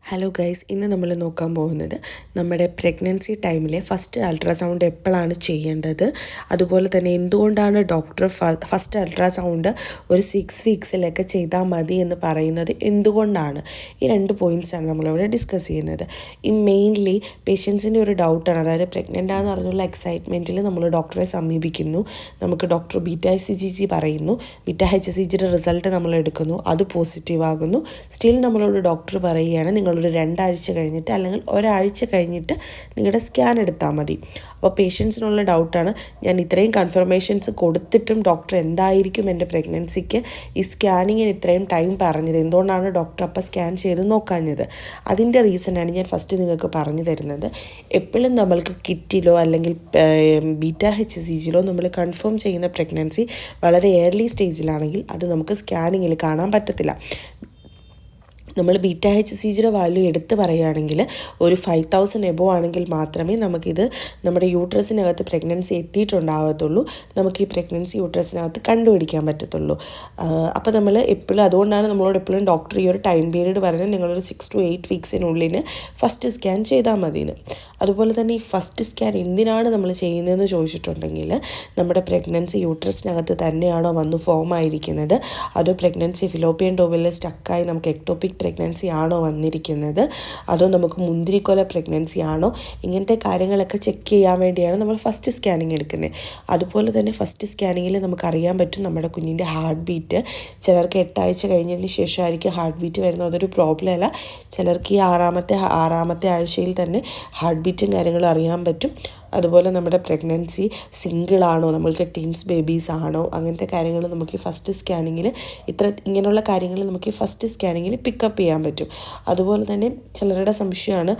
Hello guys, ഇന്ന് നമ്മൾ നോക്കാൻ പോകുന്നത് നമ്മുടെ പ്രഗ്നൻസി ടൈമിലെ ഫസ്റ്റ് അൾട്രാസൗണ്ട് എപ്പോഴാണ് ചെയ്യേണ്ടത്, അതുപോലെ തന്നെ എന്തുകൊണ്ടാണ് ഡോക്ടർ ഫസ്റ്റ് അൾട്രാസൗണ്ട് ഒരു 6 വീക്സിലൊക്കെ ചെയ്താൽ മതി എന്ന് പറയുന്നത് എന്തുകൊണ്ടാണ്. ഈ 2 പോയിൻറ്റ്സാണ് നമ്മളിവിടെ ഡിസ്കസ് ചെയ്യുന്നത്. ഈ മെയിൻലി പേഷ്യൻസിൻ്റെ ഒരു ഡൗട്ടാണ്, അതായത് പ്രഗ്നൻ്റ് ആണെന്ന് പറഞ്ഞുള്ള എക്സൈറ്റ്മെൻറ്റിൽ നമ്മൾ ഡോക്ടറെ സമീപിക്കുന്നു, നമുക്ക് ഡോക്ടർ Beta-HCG പറയുന്നു, Beta-HCGയുടെ റിസൾട്ട് നമ്മൾ എടുക്കുന്നു, അത് പോസിറ്റീവ് ആകുന്നു. സ്റ്റിൽ നമ്മളോട് ഡോക്ടർ പറയുകയാണ് നിങ്ങളൊരു 2 ആഴ്ച കഴിഞ്ഞിട്ട് അല്ലെങ്കിൽ ഒരാഴ്ച കഴിഞ്ഞിട്ട് നിങ്ങളുടെ സ്കാൻ എടുത്താൽ മതി. അപ്പോൾ പേഷ്യൻസിനുള്ള ഡൗട്ടാണ്, ഞാൻ ഇത്രയും കൺഫർമേഷൻസ് കൊടുത്തിട്ടും ഡോക്ടർ എന്തായിരിക്കും എൻ്റെ പ്രഗ്നൻസിക്ക് ഈ സ്കാനിങ്ങിന് ഇത്രയും ടൈം പറഞ്ഞത്, എന്തുകൊണ്ടാണ് ഡോക്ടർ അപ്പോൾ സ്കാൻ ചെയ്ത് നോക്കാഞ്ഞത്? അതിൻ്റെ റീസണാണ് ഞാൻ ഫസ്റ്റ് നിങ്ങൾക്ക് പറഞ്ഞു തരുന്നത്. എപ്പോഴും നമ്മൾക്ക് കിറ്റിലോ അല്ലെങ്കിൽ Beta-HCGയിലോ നമ്മൾ കൺഫേം ചെയ്യുന്ന പ്രഗ്നൻസി വളരെ ഏർലി സ്റ്റേജിലാണെങ്കിൽ അത് നമുക്ക് സ്കാനിങ്ങിൽ കാണാൻ പറ്റത്തില്ല. നമ്മൾ Beta-HCGയുടെ വാല്യൂ എടുത്ത് പറയുകയാണെങ്കിൽ ഒരു 5000 എബോ ആണെങ്കിൽ മാത്രമേ നമുക്കിത് നമ്മുടെ യൂട്രസിനകത്ത് പ്രഗ്നൻസി എത്തിയിട്ടുണ്ടാകത്തുള്ളൂ, നമുക്ക് ഈ പ്രഗ്നൻസി യൂട്രസിനകത്ത് കണ്ടുപിടിക്കാൻ പറ്റത്തുള്ളൂ. അപ്പോൾ നമ്മൾ എപ്പോഴും, അതുകൊണ്ടാണ് നമ്മളോട് എപ്പോഴും ഡോക്ടർ ഈ ഒരു ടൈം പീരീഡ് പറയുന്നത് നിങ്ങളൊരു 6 to 8 വീക്സിനുള്ളിൽ ഫസ്റ്റ് സ്കാൻ ചെയ്താൽ മതിയെന്ന്. അതുപോലെ തന്നെ ഈ ഫസ്റ്റ് സ്കാൻ എന്തിനാണ് നമ്മൾ ചെയ്യുന്നതെന്ന് ചോദിച്ചിട്ടുണ്ടെങ്കിൽ, നമ്മുടെ പ്രഗ്നൻസി യൂട്രസിനകത്ത് തന്നെയാണോ വന്ന് ഫോം ആയിരിക്കുന്നത്, അതോ പ്രഗ്നൻസി ഫിലോപ്പിയൻ ട്യൂബിൽ സ്റ്റക്കായി നമുക്ക് എക്ടോപിക് പ്രഗ്നൻസി ആണോ വന്നിരിക്കുന്നത്, അതോ നമുക്ക് മുന്തിരിക്കൊല പ്രഗ്നൻസി ആണോ, ഇങ്ങനത്തെ കാര്യങ്ങളൊക്കെ ചെക്ക് ചെയ്യാൻ വേണ്ടിയാണ് നമ്മൾ ഫസ്റ്റ് സ്കാനിങ് എടുക്കുന്നത്. അതുപോലെ തന്നെ ഫസ്റ്റ് സ്കാനിങ്ങിൽ നമുക്കറിയാൻ പറ്റും നമ്മുടെ കുഞ്ഞിൻ്റെ ഹാർട്ട് ബീറ്റ്. ചിലർക്ക് 8 ആഴ്ച കഴിഞ്ഞതിന് ശേഷമായിരിക്കും ഹാർട്ട് ബീറ്റ് വരുന്നത്, അതൊരു പ്രോബ്ലം അല്ല. ചിലർക്ക് ഈ ആറാമത്തെ ആഴ്ചയിൽ തന്നെ ഹാർട്ട് ബീറ്റും കാര്യങ്ങളും അറിയാൻ പറ്റും. അതുപോലെ നമ്മുടെ പ്രഗ്നൻസി സിംഗിളാണോ, നമ്മൾക്ക് ട്വിൻസ് ബേബീസ് ആണോ, അങ്ങനത്തെ കാര്യങ്ങൾ നമുക്ക് ഫസ്റ്റ് സ്കാനിങ്ങിൽ ഇങ്ങനെയുള്ള കാര്യങ്ങൾ നമുക്ക് ഫസ്റ്റ് സ്കാനിങ്ങിൽ പിക്കപ്പ് ചെയ്യാൻ പറ്റും. അതുപോലെ തന്നെ ചിലരുടെ സംശയമാണ്,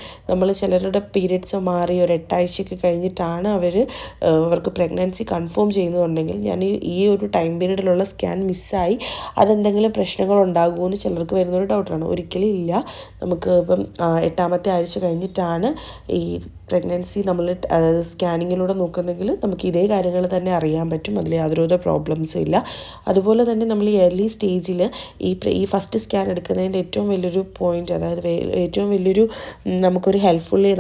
ചിലരുടെ പീരിയഡ്സ് മാറി ഒരു 8 ആഴ്ചയൊക്കെ കഴിഞ്ഞിട്ടാണ് അവർക്ക് പ്രഗ്നൻസി കൺഫേം ചെയ്യുന്നുണ്ടെങ്കിൽ ഞാൻ ഈ ഒരു ടൈം പീരീഡിലുള്ള സ്കാൻ മിസ്സായി അതെന്തെങ്കിലും പ്രശ്നങ്ങൾ ഉണ്ടാകുമോ എന്ന് ചിലർക്ക് വരുന്നൊരു ഡൗട്ടാണ്. ഒരിക്കലും ഇല്ല. നമുക്ക് ഇപ്പം 8ാമത്തെ ആഴ്ച കഴിഞ്ഞിട്ടാണ് ഈ പ്രഗ്നൻസി നമ്മൾ സ്കാനിങ്ങിലൂടെ നോക്കുന്നെങ്കിൽ നമുക്ക് ഇതേ കാര്യങ്ങൾ തന്നെ അറിയാൻ പറ്റും, അതിൽ യാതൊരുവിധ പ്രോബ്ലംസും ഇല്ല. അതുപോലെ തന്നെ നമ്മൾ ഈ ഏർലി സ്റ്റേജിൽ ഈ ഫസ്റ്റ് സ്കാൻ എടുക്കുന്നതിൻ്റെ ഏറ്റവും വലിയൊരു പോയിൻ്റ്, അതായത് ഏറ്റവും വലിയൊരു നമുക്കൊരു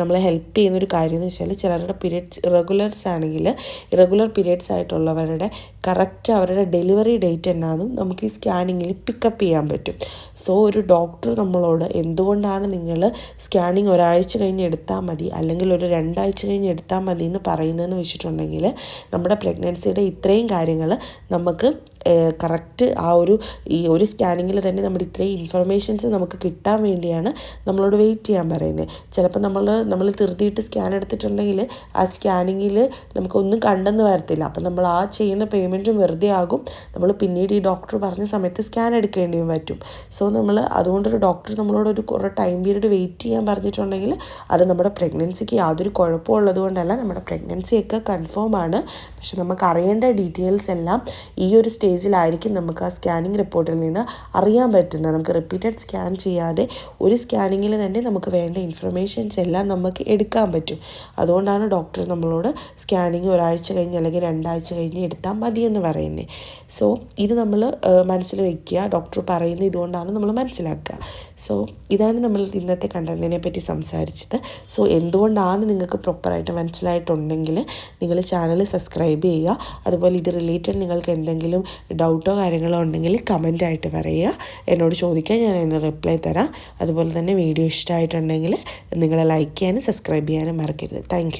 നമ്മളെ ഹെൽപ്പ് ചെയ്യുന്നൊരു കാര്യം എന്ന് വെച്ചാൽ, ചിലരുടെ പീരിയഡ്സ് ഇറഗുലർ പീരിയഡ്സ് ആയിട്ടുള്ളവരുടെ കറക്റ്റ് അവരുടെ ഡെലിവറി ഡേറ്റ് എന്നാന്നും നമുക്ക് ഈ സ്കാനിങ്ങിൽ പിക്കപ്പ് ചെയ്യാൻ പറ്റും. സോ ഒരു ഡോക്ടർ നമ്മളോട് എന്തുകൊണ്ടാണ് നിങ്ങൾ സ്കാനിങ് ഒരാഴ്ച കഴിഞ്ഞ് എടുത്താൽ മതി അല്ലെങ്കിൽ ഒരു 2 ആഴ്ച കഴിഞ്ഞ് എടുത്താൽ മതി എന്ന് പറയുന്നതെന്ന് വെച്ചിട്ടുണ്ടെങ്കിൽ, നമ്മുടെ പ്രഗ്നൻസിയുടെ ഇത്രയും കാര്യങ്ങൾ നമുക്ക് കറക്റ്റ് ഈ ഒരു സ്കാനിങ്ങിൽ തന്നെ നമ്മുടെ ഇത്രയും ഇൻഫർമേഷൻസ് നമുക്ക് കിട്ടാൻ വേണ്ടിയാണ് നമ്മളോട് വെയിറ്റ് ചെയ്യാൻ പറയുന്നത്. ചിലപ്പോൾ നമ്മൾ ധൃതിയിട്ട് സ്കാൻ എടുത്തിട്ടുണ്ടെങ്കിൽ ആ സ്കാനിങ്ങിൽ നമുക്കൊന്നും കണ്ടെന്ന് വരത്തില്ല. അപ്പം നമ്മൾ ആ ചെയ്യുന്ന പേയ്മെൻറ്റും വെറുതെ ആകും, നമ്മൾ പിന്നീട് ഈ ഡോക്ടർ പറഞ്ഞ സമയത്ത് സ്കാൻ എടുക്കേണ്ടിയും പറ്റും. സോ അതുകൊണ്ടൊരു ഡോക്ടർ നമ്മളോട് കുറേ ടൈം പീരീഡ് വെയിറ്റ് ചെയ്യാൻ പറഞ്ഞിട്ടുണ്ടെങ്കിൽ അത് നമ്മുടെ പ്രഗ്നൻസിക്ക് യാതൊരു കുഴപ്പമുള്ളത് കൊണ്ടല്ല, നമ്മുടെ പ്രഗ്നൻസിയൊക്കെ കൺഫേം ആണ്. പക്ഷെ നമുക്ക് അറിയേണ്ട ഡീറ്റെയിൽസ് എല്ലാം ഈ ഒരു സ്റ്റേജിലായിരിക്കും നമുക്ക് ആ സ്കാനിങ് റിപ്പോർട്ടിൽ നിന്ന് അറിയാൻ പറ്റുന്നത്. നമുക്ക് റിപ്പീറ്റഡ് സ്കാൻ ചെയ്യാതെ ഒരു സ്കാനിങ്ങിൽ തന്നെ നമുക്ക് വേണ്ട ഇൻഫർമേഷൻസ് എല്ലാം നമുക്ക് എടുക്കാൻ പറ്റും. അതുകൊണ്ടാണ് ഡോക്ടർ നമ്മളോട് സ്കാനിങ് ഒരാഴ്ച കഴിഞ്ഞ് അല്ലെങ്കിൽ 2 ആഴ്ച കഴിഞ്ഞ് എടുത്താൽ മതിയെന്ന് പറയുന്നത്. സോ ഇത് നമ്മൾ മനസ്സിൽ വയ്ക്കുക, ഡോക്ടർ പറയുന്നത് ഇതുകൊണ്ടാണ് നമ്മൾ മനസ്സിലാക്കുക. സോ ഇതാണ് നമ്മൾ ഇന്നത്തെ കണ്ടന്റിനെ പറ്റി സംസാരിച്ചത്. സോ എന്തുകൊണ്ടാണ് നിങ്ങൾക്ക് പ്രോപ്പറായിട്ട് മനസ്സിലായിട്ടുണ്ടെങ്കിൽ നിങ്ങൾ ചാനൽ സബ്സ്ക്രൈബ് ചെയ്യുക. അതുപോലെ ഇത് റിലേറ്റഡ് നിങ്ങൾക്ക് എന്തെങ്കിലും ഡൗട്ടോ കാര്യങ്ങളോ ഉണ്ടെങ്കിൽ കമൻ്റായിട്ട് പറയുക, എന്നോട് ചോദിക്കാൻ ഞാൻ അതിന് റിപ്ലൈ തരാം. അതുപോലെ തന്നെ വീഡിയോ ഇഷ്ടമായിട്ടുണ്ടെങ്കിൽ നിങ്ങൾ ലൈക്ക് ചെയ്യാനും സബ്സ്ക്രൈബ് ചെയ്യാനും മറക്കരുത്. Thank you.